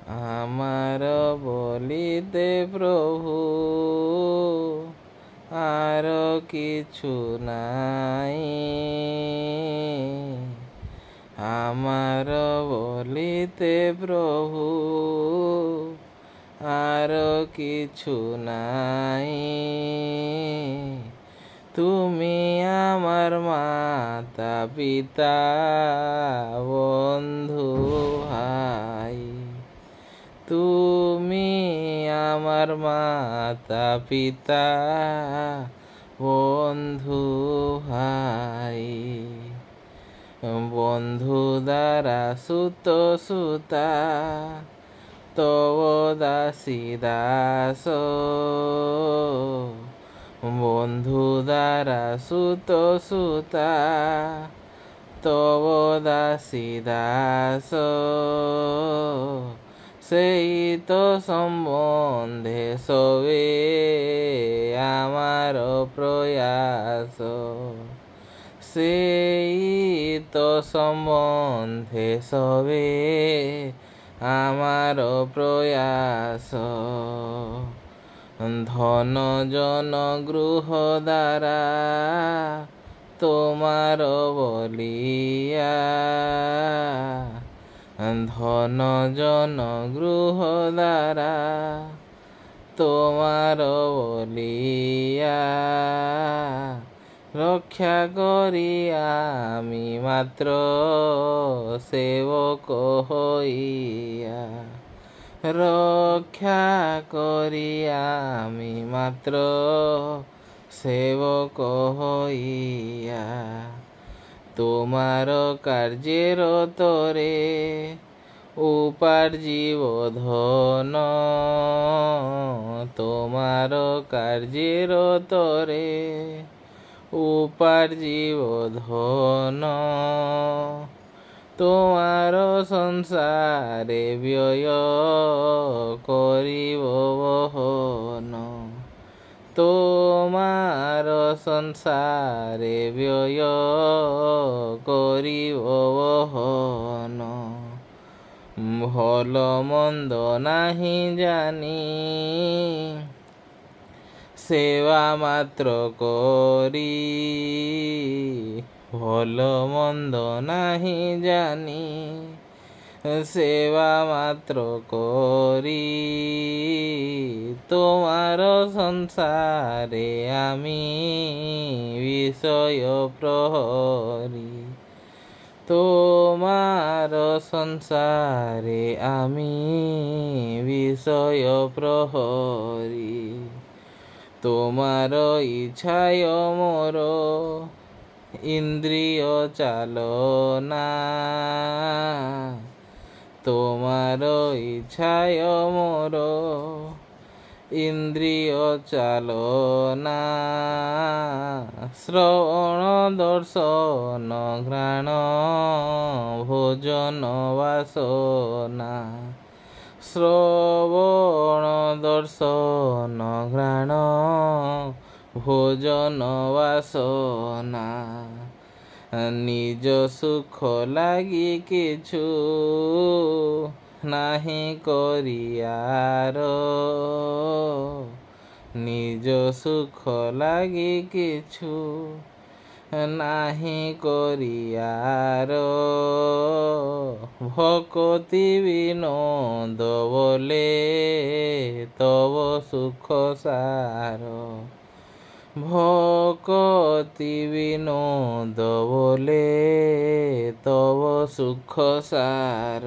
আমার বলিতে প্রভু আর কিছু নাই, আমার বলিতে প্রভু আর কিছু নাই। তুমি আমার মাতা পিতা বন্ধু ভাই, তুমি আমার মাতা পিতা বন্ধু ভাই। বন্ধু দ্বারা সুত সুতা তব দাসী দাস, বন্ধু দ্বারা সুত সুতা তব দাসী দাস। সেই তো সম্বন্ধে সবে আমার প্রয়াস, সেই তো সম্বন্ধে সবে আমার প্রয়াস। ধন জন গৃহ দ্বারা তোমার বলিয়া, ধন জন গৃহ দ্বারা তোমার বলিয়া, রক্ষা করি আমি মাত্র সেবক হইয়া, রক্ষা করি আমি মাত্র সেবক হইয়া। তোমার কার্যের তরে উপার্জিব ধন, তোমার কার্যের তরে উপার্জিব ধন, তোমার সংসারে ব্যয় করিব বহন, তোমার সংসারে ব্যয় করিব বহন। ভাল মন্দ নাহি জানি সেবা মাত্র করি, ভাল মন্দ নাহি জানি সেবা মাত্র করি, তোমার সংসারে আমি বিষয় প্রহরী, তোমার সংসারে আমি বিষয় প্রহরী। তোমার ইচ্ছায় মোর ইন্দ্রিয় চালনা, তোমার ইচ্ছায় মোর ইন্দ্রিয় চালনা। শ্রবণ দর্শন ঘ্রাণ ভোজন বাসনা, শ্রবণ দর্শন ঘ্রাণ ভোজন বাসনা। নিজ সুখ লাগি কিছু নাহি করিয়ার, নিজ সুখ লাগি কিছু নাহি করিয়ার। ভকতি বিনোদ বলে তব সুখ সার, ভকতি বিনোদ বলে তব সুখ সার।